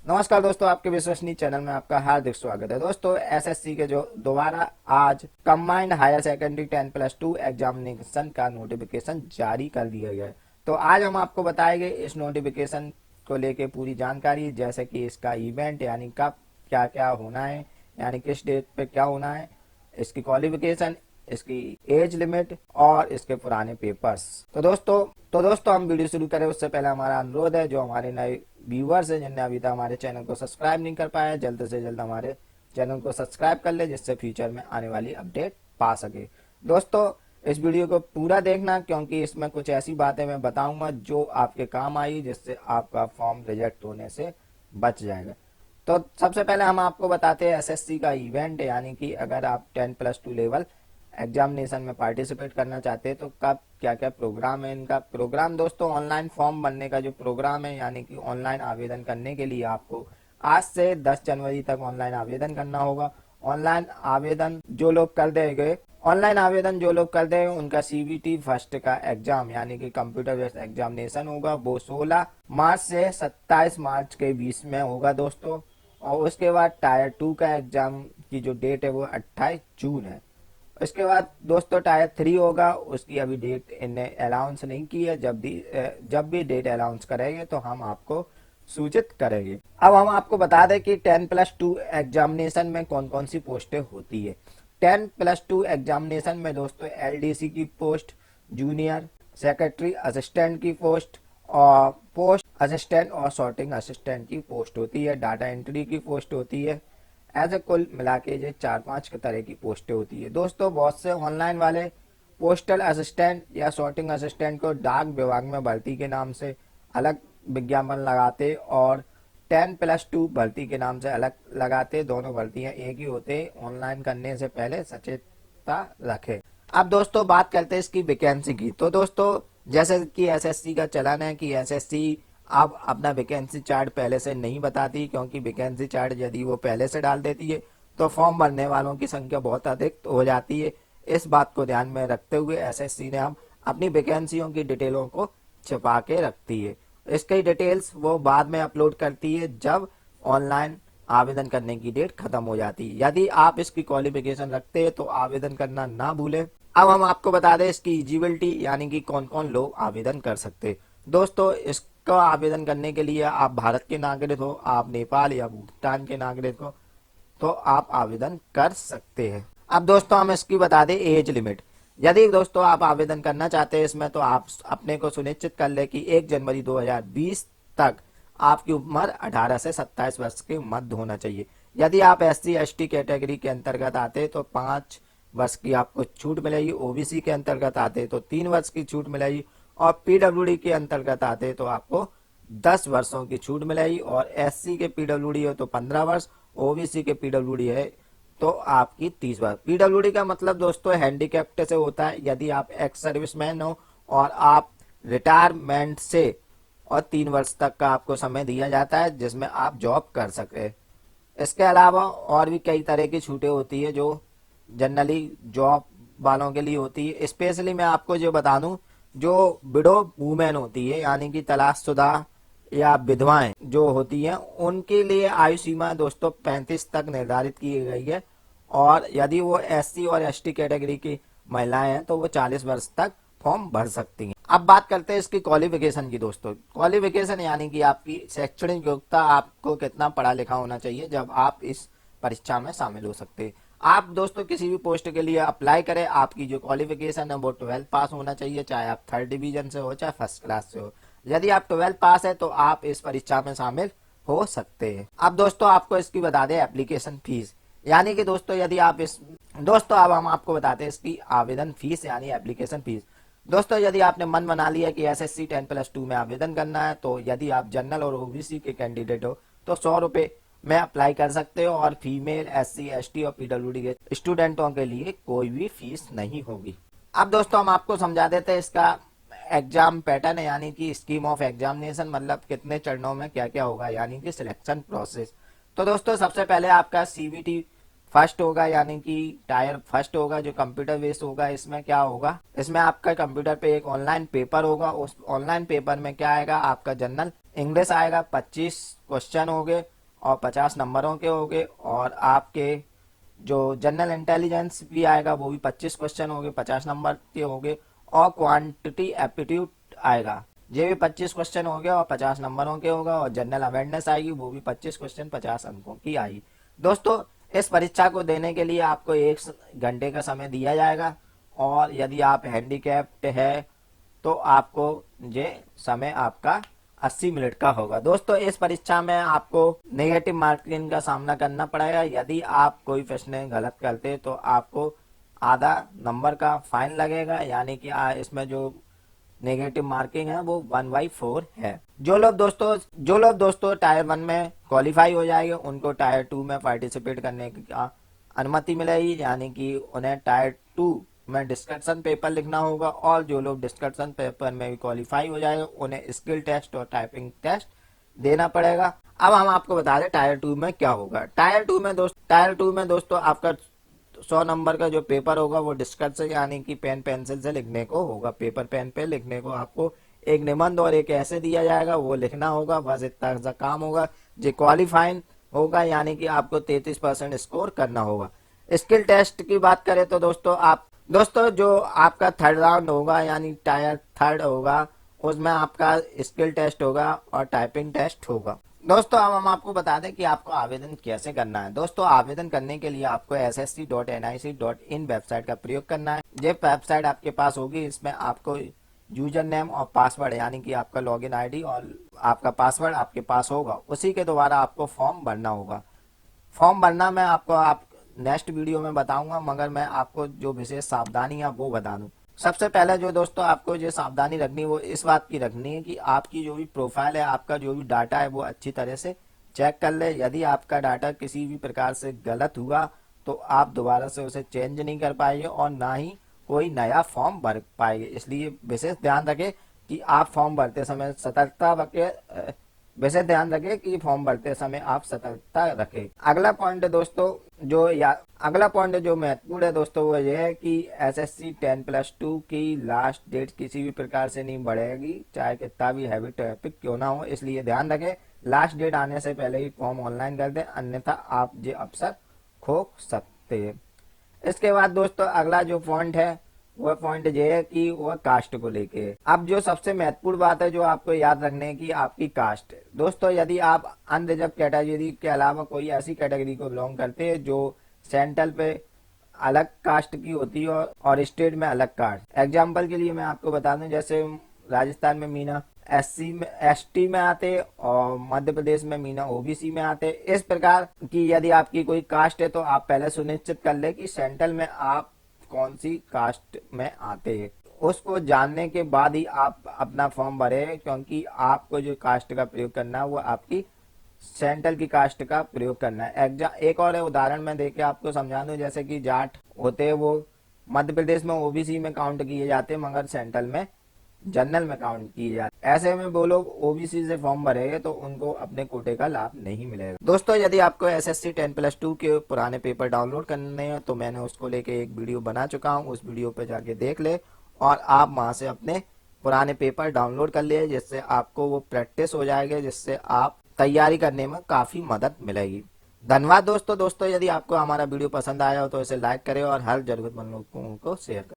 नमस्कार दोस्तों, आपके विश्वसनीय चैनल में आपका हार्दिक स्वागत है। दोस्तों, एसएससी के जो दोबारा आज कंबाइंड हायर सेकेंडरी 10+2 एग्जामिनेशन का नोटिफिकेशन जारी कर दिया गया है। तो आज हम आपको बताएंगे इस नोटिफिकेशन को लेके पूरी जानकारी, जैसे कि इसका इवेंट यानी कब क्या क्या होना है, यानी किस डेट पे क्या होना है, इसकी क्वालिफिकेशन, इसकी एज लिमिट और इसके पुराने पेपर्स। तो दोस्तों हम वीडियो शुरू करें उससे पहले हमारा अनुरोध है, जो हमारे नए व्यूवर्स हैं जिनने अभी तक हमारे चैनल को सब्सक्राइब नहीं कर पाया, जल्द से जल्द हमारे चैनल को सब्सक्राइब कर ले, जिससे फ्यूचर में आने वाली अपडेट पा सके। दोस्तों, इस वीडियो को पूरा देखना, क्योंकि इसमें कुछ ऐसी बातें मैं बताऊंगा जो आपके काम आई, जिससे आपका फॉर्म रिजेक्ट होने से बच जाएगा। तो सबसे पहले हम आपको बताते हैं एसएससी का इवेंट, यानी कि अगर आप 10+2 लेवल एग्जामिनेशन में पार्टिसिपेट करना चाहते हैं तो कब क्या क्या प्रोग्राम है। इनका प्रोग्राम दोस्तों, ऑनलाइन फॉर्म भरने का जो प्रोग्राम है, यानी कि ऑनलाइन आवेदन करने के लिए आपको आज से 10 जनवरी तक ऑनलाइन आवेदन करना होगा। ऑनलाइन आवेदन जो लोग कर देंगे ऑनलाइन आवेदन जो लोग कर देंगे उनका सीबीटी फर्स्ट का एग्जाम यानी कि कंप्यूटर बेस्ड एग्जामिनेशन होगा, वो 16 मार्च से 27 मार्च के बीच में होगा दोस्तों। और उसके बाद टायर 2 का एग्जाम की जो डेट है वो 28 जून है। इसके बाद दोस्तों टायर 3 होगा, उसकी अभी डेट इन्हें अनाउंस नहीं की है। जब भी डेट अनाउंस करेंगे तो हम आपको सूचित करेंगे। अब हम आपको बता दें कि 10+2 एग्जामिनेशन में कौन कौन सी पोस्टें होती है। 10+2 एग्जामिनेशन में दोस्तों एलडीसी की पोस्ट, जूनियर सेक्रेटरी असिस्टेंट की पोस्ट और पोस्ट असिस्टेंट और सॉर्टिंग असिस्टेंट की पोस्ट होती है, डाटा एंट्री की पोस्ट होती है। ऐसे कुल मिला के ये 4-5 तरह की पोस्टें होती है। दोस्तों, बहुत से ऑनलाइन वाले पोस्टल असिस्टेंट या सॉर्टिंग असिस्टेंट को डाक विभाग में भर्ती के नाम से अलग विज्ञापन लगाते और 10+2 भर्ती के नाम से अलग लगाते। दोनों भर्तियां एक ही होते। ऑनलाइन करने से पहले सचेतता रखें। अब दोस्तों बात करते हैं इसकी वैकेंसी की। तो दोस्तों, जैसे कि एसएससी का चलन है कि एसएससी अब अपना वैकेंसी चार्ट पहले से नहीं बताती, क्योंकि वैकेंसी चार्ट यदि वो पहले से डाल देती है तो फॉर्म भरने वालों की संख्या बहुत अधिक हो जाती है। इस बात को ध्यान में रखते हुए एसएससी ने अब अपनी वैकेंसियों की डिटेलों को छिपा के रखती है। इसकी डिटेल्स वो बाद में अपलोड करती है जब ऑनलाइन आवेदन करने की डेट खत्म हो जाती है। यदि आप इसकी क्वालिफिकेशन रखते हैं तो आवेदन करना ना भूलें। अब हम आपको बता दें इसकी एलिजिबिलिटी, यानी कि कौन कौन लोग आवेदन कर सकते हैं। दोस्तों, इसका आवेदन करने के लिए आप भारत के नागरिक हो, आप नेपाल या भूटान के नागरिक हो, तो आप आवेदन कर सकते हैं। अब दोस्तों हम इसकी बता दें एज लिमिट। यदि दोस्तों आप आवेदन करना चाहते हैं इसमें, तो आप अपने को सुनिश्चित कर ले कि 1 जनवरी 2020 तक आपकी उम्र 18 से 27 वर्ष के मध्य होना चाहिए। यदि आप SC ST कैटेगरी के अंतर्गत आते तो 5 वर्ष की आपको छूट मिलेगी, ओबीसी के अंतर्गत आते तो 3 वर्ष की छूट मिलेगी और पीडब्ल्यूडी के अंतर्गत आते तो आपको 10 वर्षों की छूट मिलेगी। और SC के पीडब्ल्यूडी हो तो 15 वर्ष, ओबीसी के पीडब्ल्यूडी है तो आपकी 30 वर्ष। पीडब्ल्यूडी का मतलब दोस्तों हैंडीकैप्ट से होता है। यदि आप एक्स सर्विसमैन हो और आप रिटायरमेंट से और 3 वर्ष तक का आपको समय दिया जाता है जिसमें आप जॉब कर सके। इसके अलावा और भी कई तरह की छूटें होती है जो जनरली जॉब वालों के लिए होती है। स्पेशली मैं आपको जो बता दूं, जो विडो वुमेन होती है यानी कि तलाकशुदा या विधवाएं जो होती हैं, उनके लिए आयु सीमा दोस्तों 35 तक निर्धारित की गई है। और यदि वो SC और ST कैटेगरी की महिलाएं हैं तो वो 40 वर्ष तक फॉर्म भर सकती हैं। अब बात करते हैं इसकी क्वालिफिकेशन की। दोस्तों, क्वालिफिकेशन यानी कि आपकी शैक्षणिक योग्यता, आपको कितना पढ़ा लिखा होना चाहिए जब आप इस परीक्षा में शामिल हो सकते हैं। आप दोस्तों किसी भी पोस्ट के लिए अप्लाई करें, आपकी जो क्वालिफिकेशन है वो 12 पास होना चाहिए, चाहे आप 3rd डिवीजन से हो चाहे फर्स्ट क्लास से हो। यदि आप 12 पास है तो आप इस परीक्षा में शामिल हो सकते हैं। अब दोस्तों आपको इसकी बता दें एप्लीकेशन फीस, यानी कि दोस्तों यदि आप इस दोस्तों अब हम आपको बताते हैं इसकी आवेदन फीस यानी एप्लीकेशन फीस। दोस्तों, यदि आपने मन बना लिया कि एसएससी 10+2 में आवेदन करना है, तो यदि आप जनरल और ओबीसी के कैंडिडेट हो तो 100 रुपए में अप्लाई कर सकते हो और फीमेल SC ST और पीडब्ल्यूडी के स्टूडेंटों के लिए कोई भी फीस नहीं होगी। अब दोस्तों हम आपको समझा देते हैं इसका एग्जाम पैटर्न है, यानी कि स्कीम ऑफ एग्जामिनेशन, मतलब कितने चरणों में क्या क्या होगा, यानी कि सिलेक्शन प्रोसेस। तो दोस्तों सबसे पहले आपका CBT फर्स्ट होगा, यानी कि टायर फर्स्ट होगा जो कंप्यूटर बेस्ड होगा। इसमें क्या होगा, इसमें आपका कंप्यूटर पे एक ऑनलाइन पेपर होगा। उस ऑनलाइन पेपर में क्या आएगा, आपका जनरल इंग्लिश आएगा 25 क्वेश्चन हो गए और 50 नंबरों के हो गए। और आपके जो जनरल इंटेलिजेंस भी आएगा वो भी 25 क्वेश्चन हो गए, 50 नंबर के हो गए। और क्वांटिटी एप्टीट्यूड आएगा, ये भी 25 क्वेश्चन हो गया और 50 नंबरों के होगा। और जनरल अवेयरनेस आएगी, वो भी 25 क्वेश्चन 50 अंकों की आएगी। दोस्तों इस परीक्षा को देने के लिए आपको 1 घंटे का समय दिया जाएगा। और यदि आप हैंडीकैप्ड है तो आपको ये समय आपका 80 मिनट का होगा। दोस्तों इस परीक्षा में आपको नेगेटिव मार्किंग का सामना करना पड़ेगा। यदि आप कोई प्रश्न गलत करते तो आपको आधा नंबर का फाइन लगेगा, यानी कि इसमें जो नेगेटिव मार्किंग है वो 1/4 है। जो लोग दोस्तों टायर 1 में क्वालिफाई हो जाएंगे उनको टायर 2 में पार्टिसिपेट करने की अनुमति मिलेगी, यानी कि उन्हें टायर 2 में डिस्कशन पेपर लिखना होगा। और जो लोग डिस्कशन पेपर में भी क्वालिफाई हो जाएंगे उन्हें स्किल टेस्ट और टाइपिंग टेस्ट देना पड़ेगा। अब हम आपको बता दें टायर 2 में क्या होगा। टायर टू में दोस्तों आपका 100 नंबर का जो पेपर होगा वो डिस्कशन यानी कि पेन पेंसिल से लिखने को होगा। पेपर पेन पे लिखने को आपको एक निबंध और एक ऐसे दिया जाएगा, वो लिखना होगा। बस इतना सा काम होगा। जो क्वालिफाइंग होगा यानी कि आपको 33% स्कोर करना होगा। स्किल टेस्ट की बात करें तो दोस्तों जो आपका थर्ड राउंड होगा यानी टायर 3 होगा, उसमें आपका स्किल टेस्ट होगा और टाइपिंग टेस्ट होगा। दोस्तों अब हम आपको बता दें कि आपको आवेदन कैसे करना है। दोस्तों आवेदन करने के लिए आपको ssc.nic.in वेबसाइट का प्रयोग करना है। ये वेबसाइट आपके पास होगी, इसमें आपको यूजर नेम और पासवर्ड यानी कि आपका लॉगिन आईडी और आपका पासवर्ड आपके पास होगा, उसी के द्वारा आपको फॉर्म भरना होगा। फॉर्म भरना मैं आप नेक्स्ट वीडियो में बताऊंगा, मगर मैं आपको जो विशेष सावधानी है वो बता दूं। सबसे पहले जो दोस्तों आपको जो सावधानी रखनी है वो इस बात की रखनी है कि आपकी जो भी प्रोफाइल है, आपका जो भी डाटा है वो अच्छी तरह से चेक कर ले। यदि आपका डाटा किसी भी प्रकार से गलत हुआ तो आप दोबारा से उसे चेंज नहीं कर पाएंगे और ना ही कोई नया फॉर्म भर पाएंगे। इसलिए विशेष ध्यान रखें कि आप फॉर्म भरते समय सतर्कता रखें। वैसे ध्यान रखें कि फॉर्म भरते समय आप सतर्कता रखें। अगला पॉइंट जो महत्वपूर्ण है दोस्तों वो ये है कि SSC 10+2 की लास्ट डेट किसी भी प्रकार से नहीं बढ़ेगी, चाहे कितना भी हैवी ट्रैफिक क्यों ना हो। इसलिए ध्यान रखें लास्ट डेट आने से पहले ही फॉर्म ऑनलाइन कर दें, अन्यथा आप ये अवसर खो सकते हैं। इसके बाद दोस्तों अगला जो पॉइंट है वह पॉइंट ये है कि वह कास्ट को लेके है। अब जो सबसे महत्वपूर्ण बात है जो आपको याद रखने की, आपकी कास्ट। दोस्तों यदि आप अनरिजर्व कैटेगरी के अलावा कोई ऐसी कैटेगरी को बिलोंग करते हैं जो सेंट्रल पे अलग कास्ट की होती है और स्टेट में अलग कास्ट। एग्जाम्पल के लिए मैं आपको बता दूं, जैसे राजस्थान में मीना ST में आते और मध्य प्रदेश में मीना OBC में आते। इस प्रकार की यदि आपकी कोई कास्ट है तो आप पहले सुनिश्चित कर ले कि सेंट्रल में आप कौन सी कास्ट में आते हैं। उसको जानने के बाद ही आप अपना फॉर्म भरे, क्योंकि आपको जो कास्ट का प्रयोग करना है वो आपकी सेंट्रल की कास्ट का प्रयोग करना है। एक और उदाहरण मैं देके आपको समझा दूं, जैसे कि जाट होते हैं वो मध्य प्रदेश में OBC में काउंट किए जाते हैं मगर सेंट्रल में जनरल में काउंट किए जाते। ऐसे में वो लोग OBC से फॉर्म भरेंगे तो उनको अपने कोटे का लाभ नहीं मिलेगा। दोस्तों यदि आपको SSC 10+2 के पुराने पेपर डाउनलोड करने हैं तो मैंने उसको लेके एक वीडियो बना चुका हूँ, उस वीडियो पे जाके देख ले और आप वहां से अपने पुराने पेपर डाउनलोड कर लिए, जिससे आपको वो प्रैक्टिस हो जाएगा, जिससे आप तैयारी करने में काफी मदद मिलेगी। धन्यवाद दोस्तों। यदि आपको हमारा वीडियो पसंद आया हो तो इसे लाइक करें और हर जरूरतमंद लोगों को शेयर करें।